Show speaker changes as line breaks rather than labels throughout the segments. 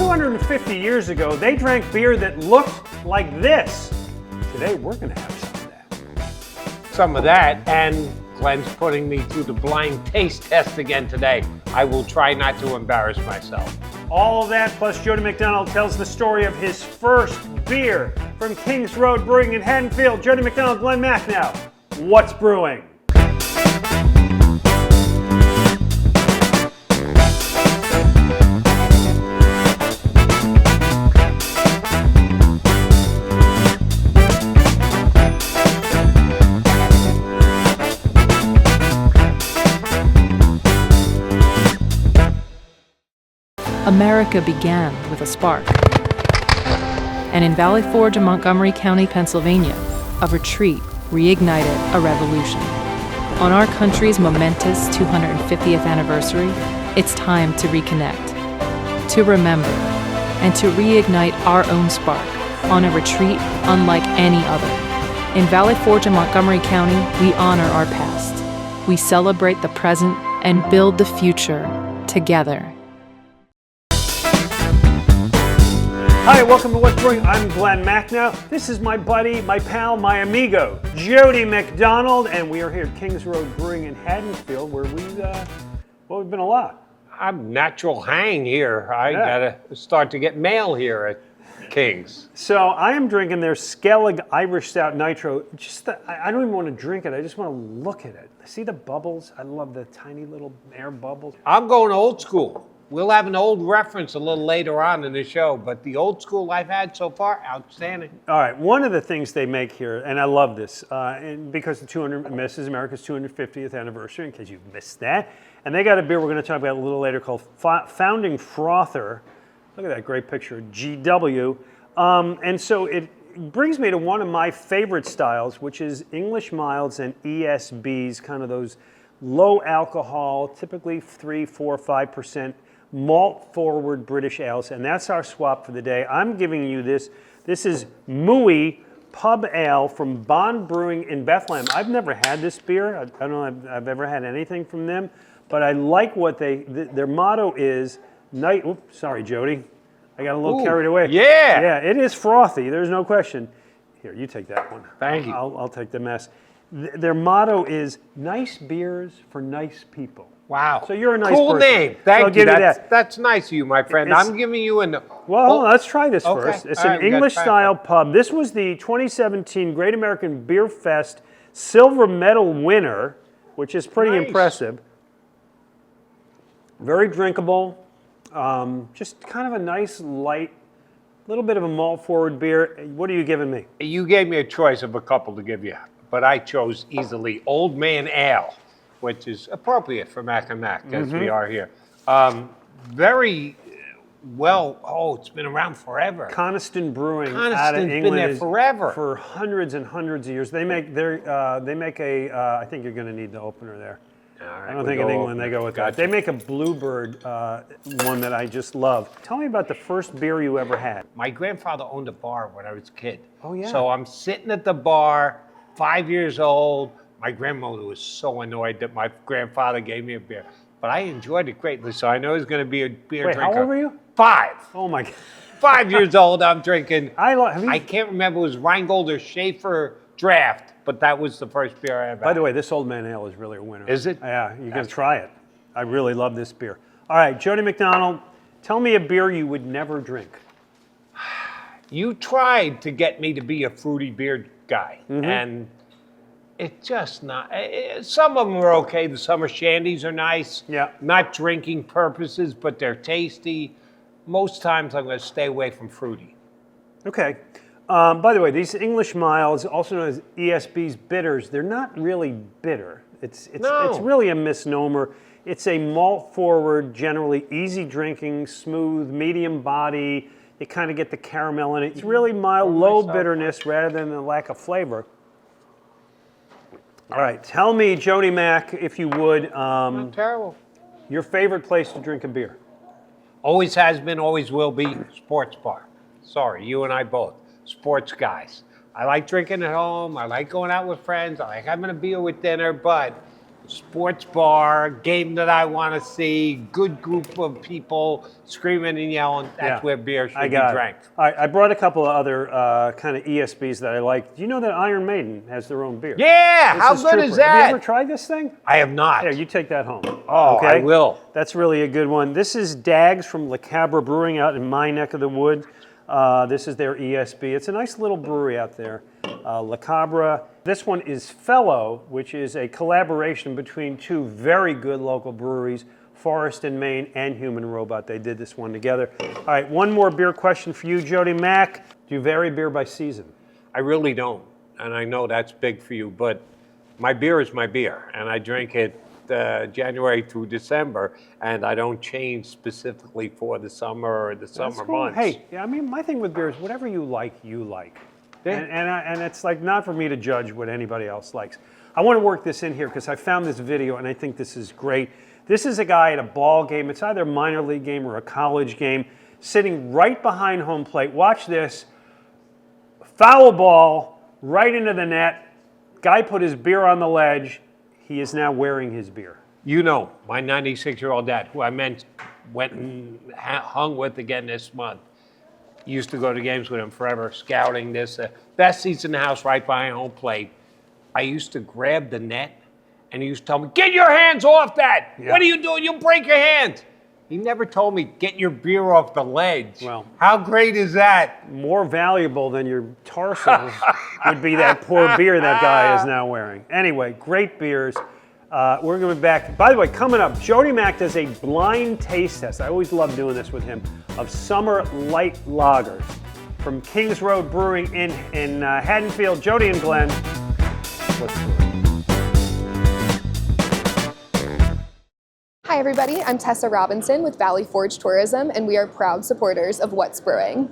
250 years ago, they drank beer that looked like this. Today, we're going to have some of that.
Some of that, and Glenn's putting me through the blind taste test again today. I will try not to embarrass myself.
All of that, plus Jody McDonald tells the story of his first beer from Kings Road Brewing in Haddonfield. Jody McDonald, Glen Macnow. What's brewing?
America began with a spark. And in Valley Forge in Montgomery County, Pennsylvania, a retreat reignited a revolution. On our country's momentous 250th anniversary, it's time to reconnect, to remember, and to reignite our own spark on a retreat unlike any other. In Valley Forge in Montgomery County, we honor our past. We celebrate the present and build the future together.
Hi, welcome to What's Brewing. I'm Glen Macnow. This is my buddy, my pal, my amigo, Jody McDonald, and we are here at Kings Road Brewing in Haddonfield, where we've been a lot.
I'm natural hang here. I gotta start to get mail here at Kings.
So I am drinking their Skellig Irish Stout Nitro. I don't even want to drink it. I just want to look at it. See the bubbles? I love the tiny little air bubbles.
I'm going old school. We'll have an old reference a little later on in the show, but the old school I've had so far, outstanding.
All right, one of the things they make here, and I love this, and because this is America's 250th anniversary, in case you've missed that, and they got a beer we're going to talk about a little later called Founding Frother. Look at that great picture, GW. And so it brings me to one of my favorite styles, which is English Milds and ESBs, kind of those low alcohol, typically 3, 4, 5%. Malt-forward British ales, and that's our swap for the day. I'm giving you this. This is Mooey Pub Ale from Bond Brewing in Bethlehem. I've never had this beer. I don't know if I've ever had anything from them, but I like what their motto is, oops, sorry, Jody. I got a little carried away.
Yeah.
Yeah, it is frothy. There's no question. Here, you take that one.
Thank you.
I'll take the mess. Their motto is nice beers for nice people.
Wow.
So you're a nice
cool
person.
name. Thank you.
That.
That's nice of you, my friend. I'm giving you
Well, let's try this first. It's
All
an English-style pub. This was the 2017 Great American Beer Fest silver medal winner, which is pretty impressive. Very drinkable. Just kind of a nice, light, little bit of a malt-forward beer. What are you giving me?
You gave me a choice of a couple to give you, but I chose easily Old Man Ale, which is appropriate for Mac and Mac, as we are here. Very well, it's been around forever.
Coniston Brewing out of England
been there forever.
For hundreds and hundreds of years. They make I think you're going to need the opener there.
All right,
I don't think in England they go with that. They make a Bluebird one that I just love. Tell me about the first beer you ever had.
My grandfather owned a bar when I was a kid.
Oh, yeah.
So I'm sitting at the bar, 5 years old. My grandmother was so annoyed that my grandfather gave me a beer. But I enjoyed it greatly, so I know he's going to be a beer drinker.
Wait, how old were you?
5.
Oh, my God.
5 years old, I'm drinking.
I
can't remember, it was Rheingold or Schaefer Draft, but that was the first beer I ever had.
By the way, this Old Man Ale is really a winner.
Is it?
Yeah, you can try it. I really love this beer. All right, Jody McDonald, tell me a beer you would never drink.
You tried to get me to be a fruity beer guy, and it's just not. Some of them are okay. The summer shandies are nice.
Yeah.
Not drinking purposes, but they're tasty. Most times I'm going to stay away from fruity.
Okay. By the way, these English Milds, also known as ESB's bitters, they're not really bitter. It's really a misnomer. It's a malt-forward, generally easy drinking, smooth, medium body. You kind of get the caramel in it. It's really mild, low bitterness rather than the lack of flavor. All right, tell me, Jody Mac, if you would,
Not terrible.
your favorite place to drink a beer.
Always has been, always will be, sports bar. Sorry, you and I both, sports guys. I like drinking at home. I like going out with friends. I like having a beer with dinner, but sports bar, game that I want to see, good group of people screaming and yelling. That's where beer should be drank.
All right, I brought a couple of other kind of ESBs that I like. Do you know that Iron Maiden has their own beer?
Yeah,
This
how
is
good
Trooper.
is that?
Have you ever tried this thing?
I have not.
Here, you take that home.
Oh,
okay?
I will.
That's really a good one. This is Dags from Le Cabre Brewing out in my neck of the woods. This is their ESB. It's a nice little brewery out there, Le Cabre. This one is Fellow, which is a collaboration between two very good local breweries, Forest and Maine and Human Robot. They did this one together. All right, one more beer question for you, Jody Mack. Do you vary beer by season?
I really don't, and I know that's big for you, but my beer is my beer, and I drink it January through December, and I don't change specifically for the summer or the summer months.
Hey, I mean, my thing with beer is whatever you like, you like.
Yeah.
And it's like not for me to judge what anybody else likes. I want to work this in here because I found this video and I think this is great. This is a guy at a ball game. It's either a minor league game or a college game, sitting right behind home plate. Watch this. Foul ball right into the net. Guy put his beer on the ledge. He is now wearing his beer.
You know, my 96-year-old dad, who I went and hung with again this month, used to go to games with him forever, scouting this. Best seats in the house right behind home plate. I used to grab the net, and he used to tell me, "Get your hands off that!
Yeah.
What are you doing? You'll break your hands." He never told me, "Get your beer off the ledge."
Well,
how great is that?
More valuable than your tarsals would be that poor beer that guy is now wearing. Anyway, great beers. We're going to be back. By the way, coming up, Jody Mack does a blind taste test. I always love doing this with him, of summer light lagers from Kings Road Brewing in Haddonfield. Jody and Glenn, what's brewing?
Hi everybody, I'm Tessa Robinson with Valley Forge Tourism, and we are proud supporters of What's Brewing.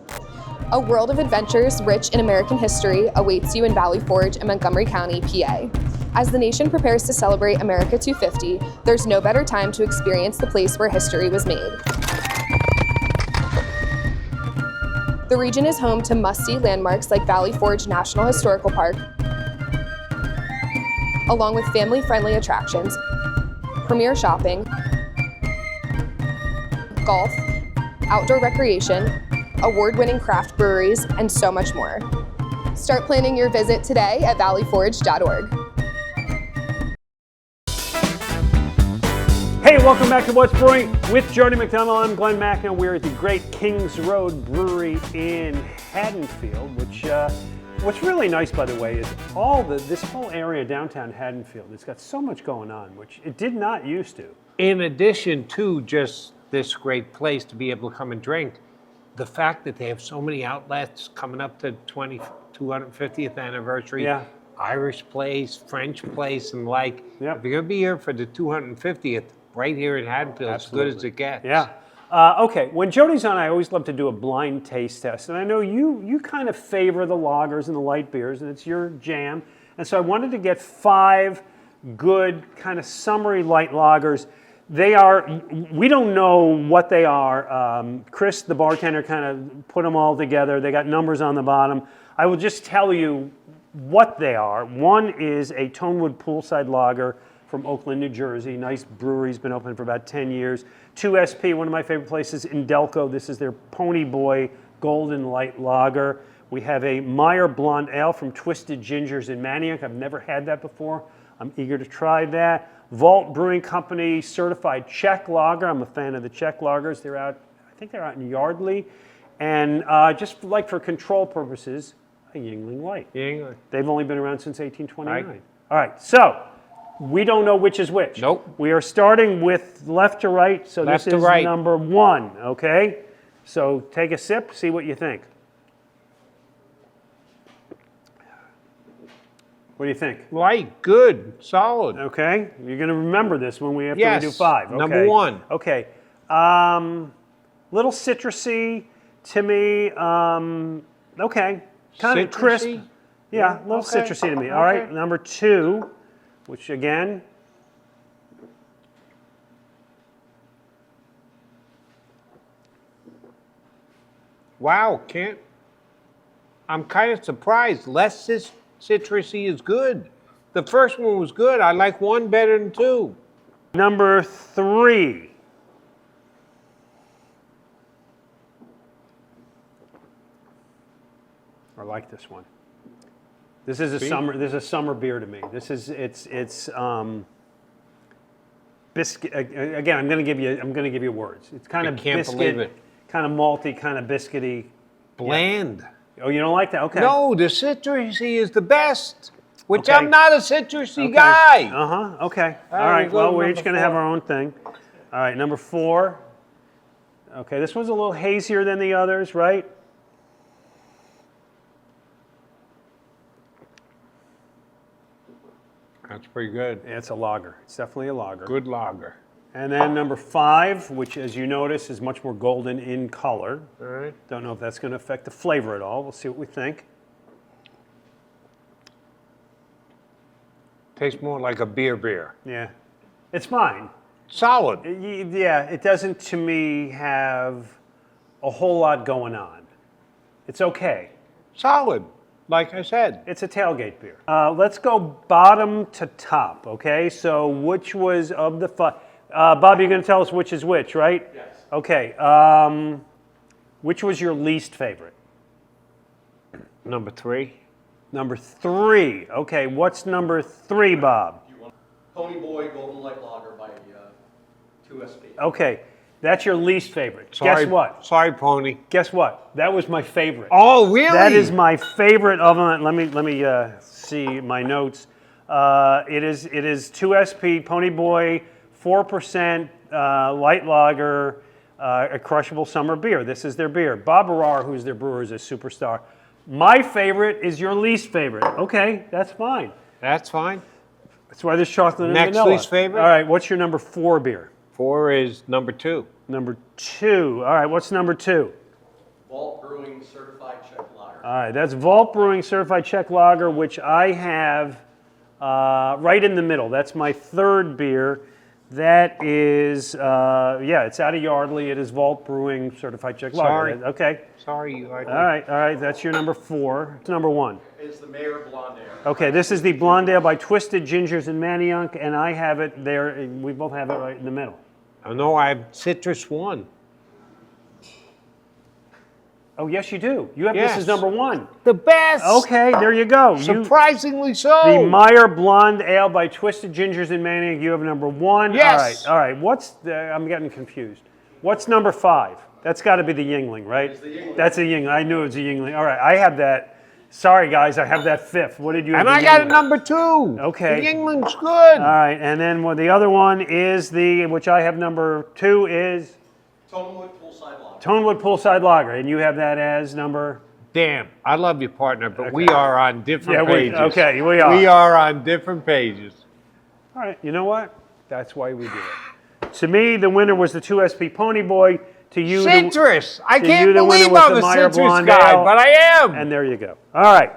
A world of adventures rich in American history awaits you in Valley Forge in Montgomery County, PA. As the nation prepares to celebrate America 250, there's no better time to experience the place where history was made. The region is home to must-see landmarks like Valley Forge National Historical Park, along with family-friendly attractions, premier shopping, golf, outdoor recreation, award-winning craft breweries, and so much more. Start planning your visit today at valleyforge.org.
Hey, welcome back to What's Brewing with Jody McDonald. I'm Glen Macnow. We're at the great Kings Road Brewery in Haddonfield, which what's really nice, by the way, is this whole area downtown Haddonfield. It's got so much going on, which it did not used to.
In addition to just this great place to be able to come and drink, the fact that they have so many outlets coming up to 250th anniversary,
Yeah.
Irish place, French place, and like,
Yep.
if you're gonna be here for the 250th, right here in Haddonfield, as good as it gets.
Yeah. Okay, when Jody's on, I always love to do a blind taste test. And I know you kind of favor the lagers and the light beers, and it's your jam. And so I wanted to get 5 good kind of summery light lagers. We don't know what they are. Chris, the bartender, kind of put them all together. They got numbers on the bottom. I will just tell you what they are. One is a Tonewood Poolside Lager from Oakland, New Jersey. Nice brewery's been open for about 10 years. 2SP, one of my favorite places in Delco. This is their Pony Boy Golden Light Lager. We have a Meyer Blonde Ale from Twisted Gingers in Manioc. I've never had that before. I'm eager to try that. Vault Brewing Company Certified Czech Lager. I'm a fan of the Czech lagers. I think they're out in Yardley. And just like for control purposes, a Yuengling Light.
Yuengling.
They've only been around since 1829.
Right.
All right, so we don't know which is which.
Nope.
We are starting with left to right, so
Left
this
to
is
right.
number 1, okay? So take a sip, see what you think. What do you think?
Light, good, solid.
Okay, you're going to remember this when we have
Yes,
to do 5. Okay.
number 1.
Okay, little citrusy to me. Okay, kind of crisp.
Citrusy?
Yeah, a little
Okay,
citrusy to me. All right,
okay.
number 2, which again,
Wow, I'm kind of surprised. Less citrusy is good. The first one was good. I like one better than two.
Number 3. I like this one. This is a summer beer to me. It's biscuit. Again, I'm going to give you words. It's kind of
can't
biscuit,
believe it.
kind of malty, kind of biscuity.
Bland.
Yeah. Oh, you don't like that? Okay.
No, the citrusy is the best. Which
Okay.
I'm not a citrusy guy.
Okay.
All
All
right,
right.
we'll go
Well,
to
we're
number
each going to have
4.
our own thing. All right. Number 4. Okay. This one's a little hazier than the others, right?
That's pretty good.
Yeah, it's a lager. It's definitely a lager.
Good lager.
And then number 5, which, as you notice, is much more golden in color.
All right.
Don't know if that's going to affect the flavor at all. We'll see what we think.
Tastes more like a beer.
Yeah. It's fine.
Solid.
Yeah, it doesn't, to me, have a whole lot going on. It's okay.
Solid, like I said.
It's a tailgate beer. Let's go bottom to top, okay? So which was of the Bob, you're going to tell us which is which, right?
Yes.
Okay. Which was your least favorite?
Number 3.
Number 3. Okay, what's number 3, Bob?
Pony Boy Golden Light Lager by 2SP.
Okay, that's your least favorite.
Sorry,
Guess what?
Sorry, Pony.
Guess what? That was my favorite.
Oh, really?
That is my favorite of them. Let me see my notes. It is 2SP Pony Boy 4% light lager, a crushable summer beer. This is their beer. Bob Arar, who's their brewer, is a superstar. My favorite is your least favorite. Okay, that's fine.
That's fine.
That's why there's chocolate and
Next
vanilla.
least favorite?
All right, what's your number 4 beer?
4 is number 2.
Number 2. All right, what's number 2?
Vault Brewing Certified Czech Lager.
All right, that's Vault Brewing Certified Czech Lager, which I have right in the middle. That's my 3rd beer. That is, it's out of Yardley. It is Vault Brewing Certified Czech
Sorry.
Lager. Okay.
Sorry, you like
All right, that's your number 4. It's number 1.
It's the Mayor Blonde Ale.
Okay, this is the Blonde Ale by Twisted Gingers and Manayunk, and I have it there. We both have it right in the middle.
I know I have Citrus 1.
Oh, yes, you do. You have
Yes.
this as number 1.
The best!
Okay, there you go.
Surprisingly so.
The Meyer Blonde Ale by Twisted Gingers and Maniac, you have number 1.
Yes.
All right. I'm getting confused. What's number 5? That's got to be the Yingling, right?
It's the Yingling.
That's a Yingling. I knew it was a Yingling. All right, I have that. Sorry, guys, I have that 5th. What did you have?
And I
the
got a
Yingling?
number 2.
Okay.
The Yingling's good.
All right, and then the other one is which I have number 2 is
Tonewood Poolside Lager.
Tonewood Poolside Lager, and you have that as number.
Damn, I love you, partner, but we are on different pages.
We are.
We are on different pages.
All right, you know what? That's why we do it. To me, the winner was the 2SP Pony Boy. To you,
Citrus. I
to
can't
you, the winner
believe
was
I'm
the
a
Meyer
citrus
Blonde
guy,
Ale.
but I am.
And there you go. All right.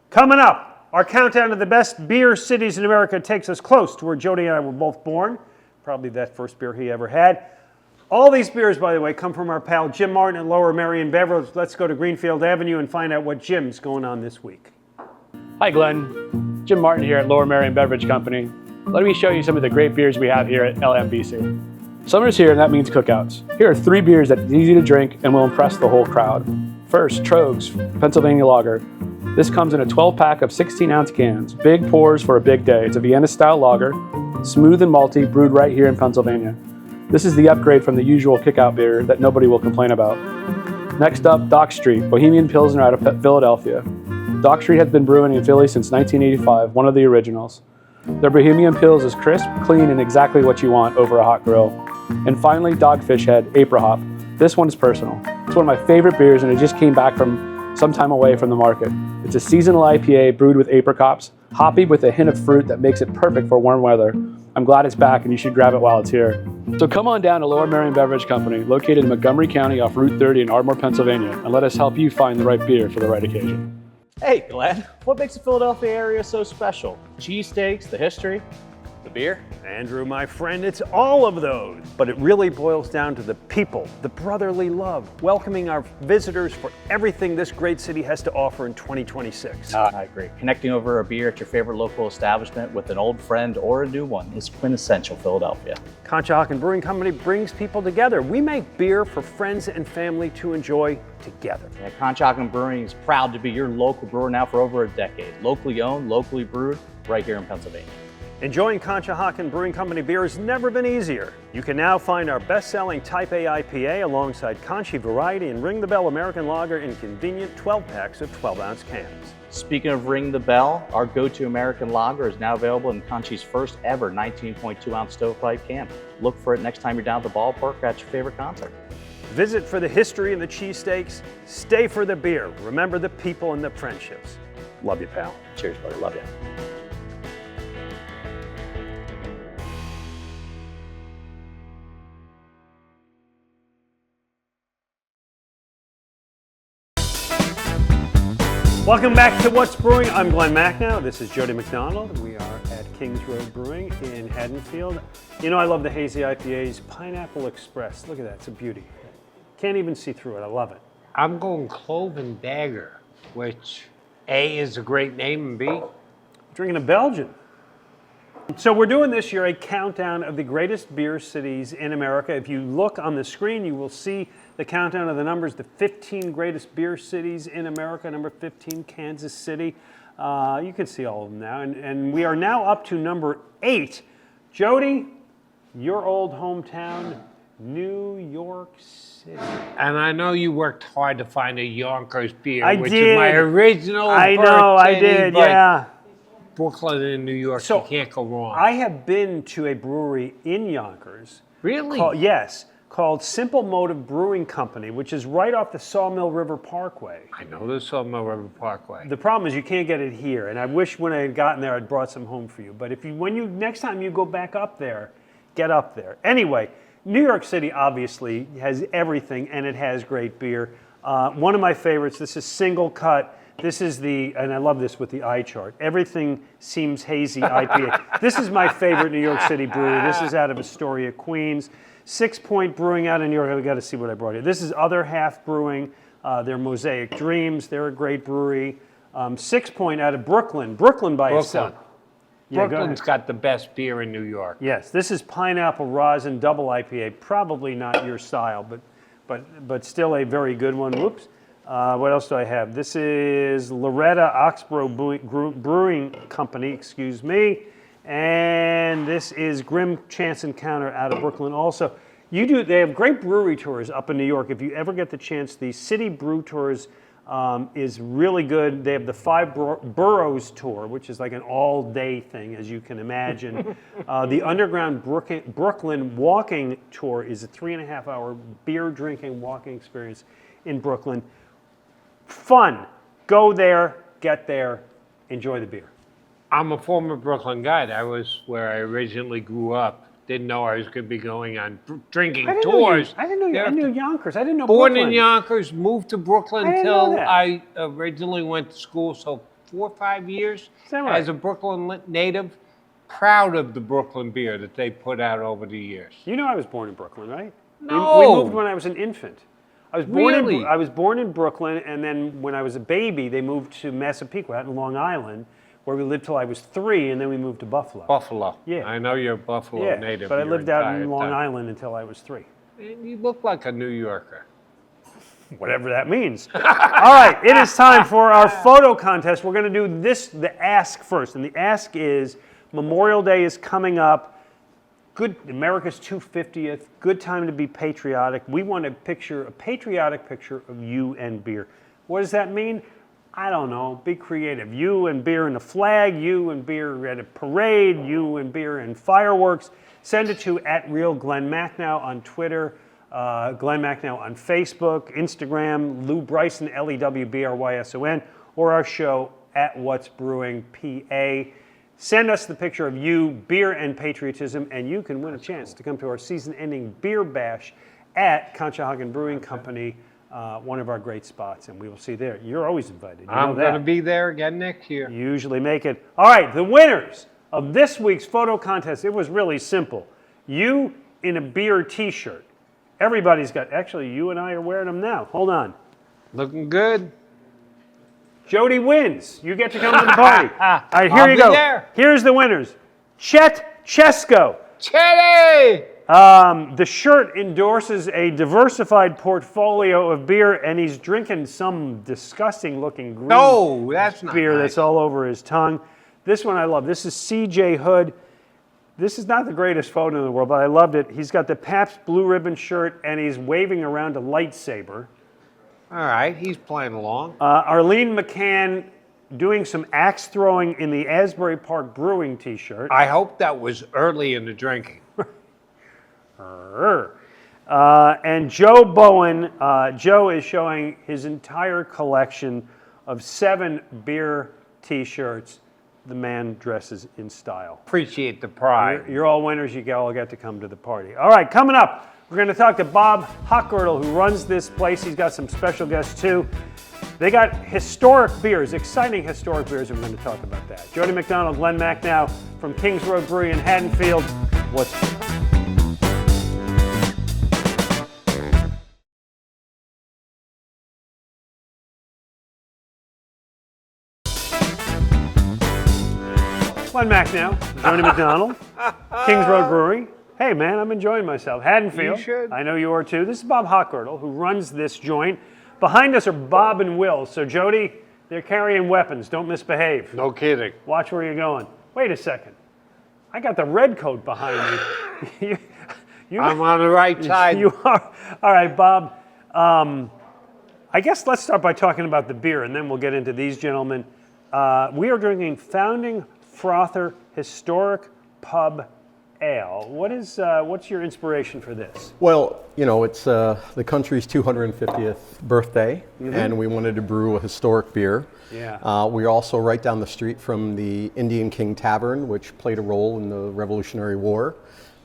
Coming up, our countdown to the best beer cities in America takes us close to where Jody and I were both born. Probably that first beer he ever had. All these beers, by the way, come from our pal Jim Martin at Lower Merion Beverage. Let's go to Greenfield Avenue and find out what Jim's going on this week.
Hi Glenn, Jim Martin here at Lower Merion Beverage Company. Let me show you some of the great beers we have here at LMBC. Summer's here and that means cookouts. Here are 3 beers that are easy to drink and will impress the whole crowd. First, Trogs Pennsylvania Lager. This comes in a 12-pack of 16-ounce cans. Big pours for a big day. It's a Vienna-style lager, smooth and malty, brewed right here in Pennsylvania. This is the upgrade from the usual kickout beer that nobody will complain about. Next up, Dock Street, Bohemian Pilsner out of Philadelphia. Dock Street has been brewing in Philly since 1985, one of the originals. Their Bohemian Pils is crisp, clean, and exactly what you want over a hot grill. And finally, Dogfish Head April Hop. This one is personal. It's one of my favorite beers and it just came back from some time away from the market. It's a seasonal IPA brewed with apricots, hoppy with a hint of fruit that makes it perfect for warm weather. I'm glad it's back and you should grab it while it's here. So come on down to Lower Merion Beverage Company, located in Montgomery County off Route 30 in Ardmore, Pennsylvania, and let us help you find the right beer for the right occasion.
Hey, Glenn, what makes the Philadelphia area so special? Cheesesteaks, the history? The beer?
Andrew, my friend, it's all of those. But it really boils down to the people, the brotherly love, welcoming our visitors for everything this great city has to offer in 2026.
I agree. Connecting over a beer at your favorite local establishment with an old friend or a new one is quintessential Philadelphia.
Conshohocken Brewing Company brings people together. We make beer for friends and family to enjoy together.
And Conshohocken Brewing is proud to be your local brewer now for over a decade. Locally owned, locally brewed, right here in Pennsylvania.
Enjoying Conshohocken Brewing Company beer has never been easier. You can now find our best-selling Type A IPA alongside Conchi Variety and Ring the Bell American Lager in convenient 12-packs of 12-ounce cans.
Speaking of Ring the Bell, our go-to American lager is now available in Conchi's first ever 19.2-ounce stovepipe can. Look for it next time you're down at the ballpark at your favorite concert.
Visit for the history and the cheesesteaks. Stay for the beer. Remember the people and the friendships. Love you, pal.
Cheers, buddy. Love you.
Welcome back to What's Brewing. I'm Glen Macnow. This is Jody McDonald. We are at Kings Road Brewing in Haddonfield. You know I love the hazy IPAs. Pineapple Express. Look at that. It's a beauty. Can't even see through it. I love it.
I'm going Cloven Dagger, which A is a great name and B.
Drinking a Belgian. So we're doing this year a countdown of the greatest beer cities in America. If you look on the screen, you will see the countdown of the numbers, the 15 greatest beer cities in America. Number 15, Kansas City. You can see all of them now. And we are now up to number 8. Jody, your old hometown, New York City.
And I know you worked hard to find a Yonkers beer, which
did.
is my original
I
birth
know, I
city,
did,
but
yeah.
Brooklyn and New York,
So,
you can't go wrong.
I have been to a brewery in Yonkers.
Really?
Called Simple Motive Brewing Company, which is right off the Sawmill River Parkway.
I know the Sawmill River Parkway.
The problem is you can't get it here, and I wish when I had gotten there I'd brought some home for you. But if you, next time you go back up there, get up there. Anyway, New York City obviously has everything, and it has great beer. One of my favorites. This is Single Cut. This is and I love this with the eye chart. Everything seems hazy IPA. This is my favorite New York City brewery. This is out of Astoria, Queens. 6 Point Brewing out in New York. We got to see what I brought here. This is Other Half Brewing. They're Mosaic Dreams. They're a great brewery. 6 Point out of Brooklyn. Brooklyn by itself. Yeah,
Brooklyn's got the best beer in New York.
Yes, this is Pineapple Rosin Double IPA. Probably not your style, but still a very good one. Whoops. What else do I have? This is Loretta Oxbow Brewing Company, excuse me. And this is Grim Chance Encounter out of Brooklyn also. They have great brewery tours up in New York. If you ever get the chance, the City Brew Tours is really good. They have the 5 Boroughs Tour, which is like an all-day thing, as you can imagine. The Underground Brooklyn Walking Tour is a 3.5-hour beer-drinking walking experience in Brooklyn. Fun. Go there, get there, enjoy the beer.
I'm a former Brooklyn guy. That was where I originally grew up. Didn't know I was going to be going on drinking tours.
I didn't know I knew Yonkers. I didn't know
Born
Brooklyn.
in Yonkers, moved to Brooklyn
I didn't know
until
that.
I originally went to school. So 4 or 5 years
Is that right?
as a Brooklyn native. Proud of the Brooklyn beer that they put out over the years.
You know I was born in Brooklyn, right?
No.
We moved when I was an infant. I was born in Brooklyn, and then when I was a baby, they moved to Massapequa out in Long Island, where we lived till I was 3, and then we moved to Buffalo.
Buffalo.
Yeah.
I know you're a Buffalo native.
but I
your
lived out
entire
in Long
time.
Island until I was 3.
And you look like a New Yorker.
Whatever that means. All right, it is time for our photo contest. We're going to do the ask first, and the ask is Memorial Day is coming up. Good, America's 250th. Good time to be patriotic. We want a patriotic picture of you and beer. What does that mean? I don't know. Be creative. You and beer in a flag. You and beer at a parade. You and beer in fireworks. Send it to @RealGlenMacnow on Twitter. Glen Macnow on Facebook, Instagram, Lew Bryson, LEWBRYSON, or our show @What'sBrewingPA. Send us the picture of you, beer, and patriotism, and you can win a chance to come to our season-ending beer bash at Conshohocken Brewing Company, one of our great spots, and we will see you there. You're always invited. You
I'm
know that.
going to be there again next year.
You usually make it. All right, the winners of this week's photo contest. It was really simple. You in a beer t-shirt. Everybody's got, actually, you and I are wearing them now. Hold on.
Looking good.
Jody wins. You get to come to the party. All right, here
I'll
you
be
go.
there.
Here's the winners. Chet Chesko.
Chetty!
The shirt endorses a diversified portfolio of beer, and he's drinking some disgusting looking green
No, that's not
beer
nice.
that's all over his tongue. This one I love. This is CJ Hood. This is not the greatest photo in the world, but I loved it. He's got the Pabst Blue Ribbon shirt, and he's waving around a lightsaber.
All right, he's playing along.
Arlene McCann doing some axe throwing in the Asbury Park Brewing t-shirt.
I hope that was early in the drinking.
And Joe Bowen, Joe is showing his entire collection of 7 beer t-shirts. The man dresses in style.
Appreciate the pride.
You're all winners. You all get to come to the party. All right, coming up, we're going to talk to Bob Hochgirdle, who runs this place. He's got some special guests, too. They got historic beers, exciting historic beers, and we're going to talk about that. Jody McDonald, Glen Macnow from Kings Road Brewery in Haddonfield. What's Glen Macnow, Jody McDonald, Kings Road Brewery. Hey man, I'm enjoying myself. Haddonfield.
You should.
I know you are too. This is Bob Hochgirdle, who runs this joint. Behind us are Bob and Will. So Jody, they're carrying weapons. Don't misbehave.
No kidding.
Watch where you're going. Wait a second. I got the red coat behind me.
I'm on the right side.
You are. All right, Bob. I guess let's start by talking about the beer, and then we'll get into these gentlemen. We are drinking Founding Frother Historic Pub Ale. What's your inspiration for this?
Well, you know, it's the country's 250th birthday, and we wanted to brew a historic beer.
Yeah.
We're also right down the street from the Indian King Tavern, which played a role in the Revolutionary War,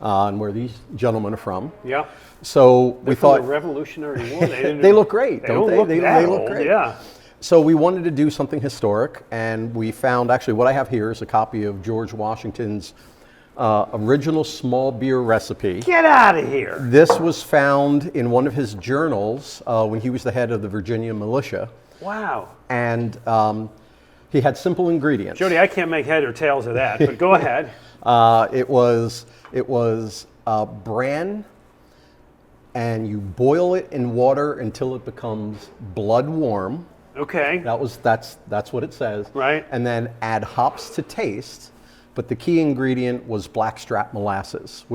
and where these gentlemen are from.
Yeah.
So we
From
thought
the Revolutionary War.
they look great, don't they?
Look
They
that
look
old,
great.
Yeah.
So we wanted to do something historic, and we found, actually what I have here is a copy of George Washington's original small beer recipe.
Get out of here.
This was found in one of his journals when he was the head of the Virginia militia,
Wow.
and he had simple ingredients.
Jody, I can't make head or tails of that, but go ahead.
It was bran, and you boil it in water until it becomes blood warm.
Okay.
That's what it says.
Right.
And then add hops to taste. But the key ingredient was blackstrap molasses,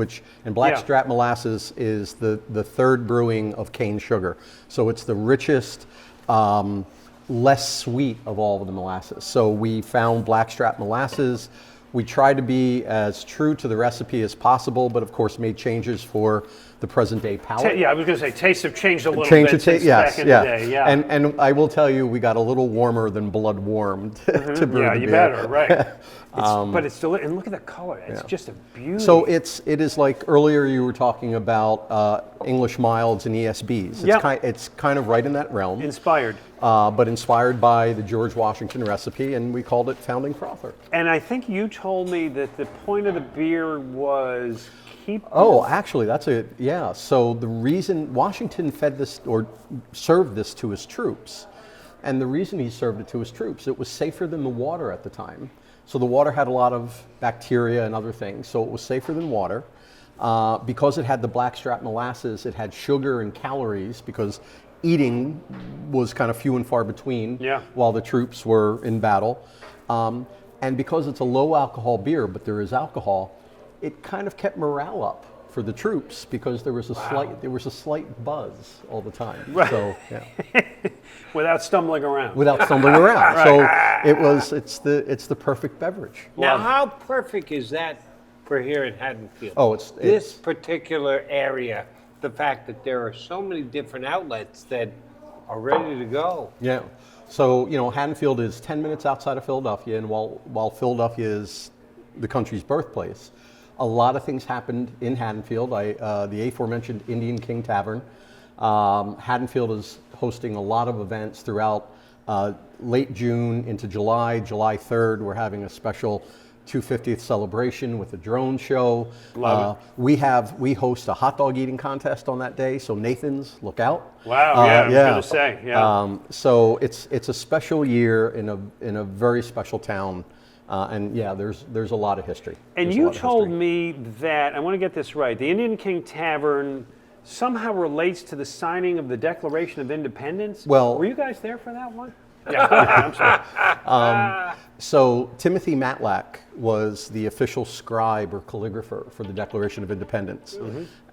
and blackstrap molasses is the third brewing of cane sugar. So it's the richest, less sweet of all of the molasses. So we found blackstrap molasses. We tried to be as true to the recipe as possible, but of course made changes for the present day palate.
Yeah, I was going to say tastes have changed a little bit since back in the day. Yeah.
And I will tell you, we got a little warmer than blood warmed to brew
Yeah,
the
you
beer.
better, right. But it's delicious. And look at the color. It's just a beauty.
So it is like earlier you were talking about English milds and ESBs. It's kind of right in that realm.
Inspired.
But inspired by the George Washington recipe, and we called it Founding Frother.
And I think you told me that the point of the beer was keep...
Oh, actually, that's it. Yeah. So the reason Washington fed this or served this to his troops, and the reason he served it to his troops, it was safer than the water at the time. So the water had a lot of bacteria and other things, so it was safer than water. Because it had the blackstrap molasses, it had sugar and calories because eating was kind of few and far between while the troops were in battle. And because it's a low alcohol beer, but there is alcohol, it kind of kept morale up for the troops because there was a slight buzz all the time.
Right.
So yeah.
Without stumbling around.
Without stumbling around.
Right.
So it's the perfect beverage.
Now, how perfect is that for here in Haddonfield?
Oh,
this particular area, the fact that there are so many different outlets that are ready to go.
Yeah. So, you know, Haddonfield is 10 minutes outside of Philadelphia, and while Philadelphia is the country's birthplace, a lot of things happened in Haddonfield. The aforementioned Indian King Tavern. Haddonfield is hosting a lot of events throughout late June into July. July 3rd, we're having a special 250th celebration with a drone show.
Love
We host a hot dog eating contest on that day, so Nathan's, look out.
Wow, yeah, I was going to say, yeah.
So it's a special year in a very special town, and yeah, there's a lot of history.
And you told me that, I want to get this right, the Indian King Tavern somehow relates to the signing of the Declaration of Independence.
Well,
were you guys there for that one? Yeah, go ahead, I'm sorry.
So Timothy Matlack was the official scribe or calligrapher for the Declaration of Independence.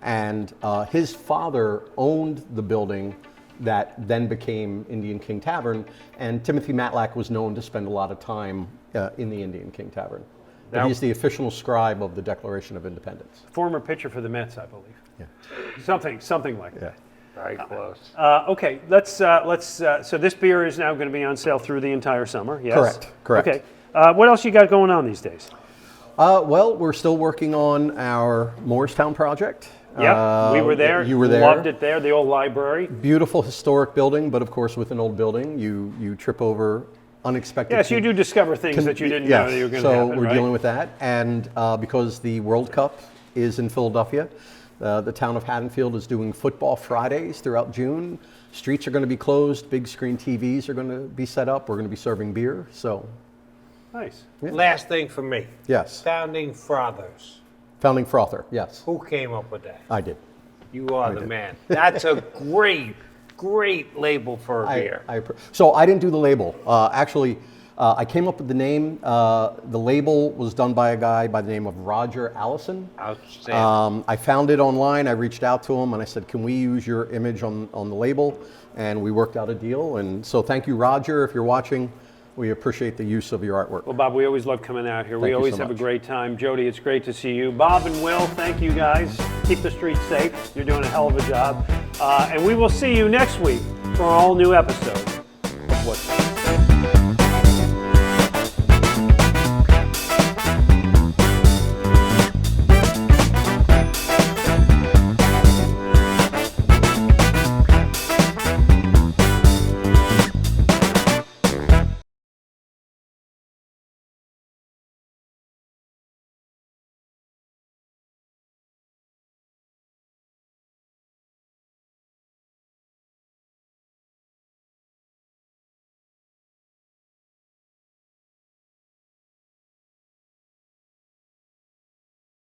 And his father owned the building that then became Indian King Tavern, and Timothy Matlack was known to spend a lot of time in the Indian King Tavern. But he's the official scribe of the Declaration of Independence.
Former pitcher for the Mets, I believe.
Yeah.
Something like that.
Very close.
Okay, so this beer is now going to be on sale through the entire summer, yes?
Correct.
Okay, what else you got going on these days?
Well, we're still working on our Morristown project.
Yeah, we were there.
You were there.
Loved it there, the old library.
Beautiful historic building, but of course with an old building, you trip over unexpected.
Yes, you do discover things that you didn't know that you were going to happen,
so we're dealing with that, and because the World Cup is in Philadelphia, the town of Haddonfield is doing football Fridays throughout June. Streets are going to be closed. Big screen TVs are going to be set up. We're going to be serving beer. So,
nice.
Yeah.
Last thing for me.
Yes.
Founding Fathers.
Founding Frother. Yes.
Who came up with that?
I did.
You are the man. That's a great label for a beer.
So I didn't do the label. Actually, I came up with the name. The label was done by a guy by the name of Roger Allison.
Outstanding.
I found it online. I reached out to him and I said, can we use your image on the label? And we worked out a deal. And so thank you, Roger, if you're watching. We appreciate the use of your artwork.
Well, Bob, we always love coming out here.
Thank
we
you
always
so
have
much.
a great time. Jody, it's great to see you. Bob and Will, thank you guys. Keep the streets safe. You're doing a hell of a job. And we will see you next week for an all-new episode of What's Brewing.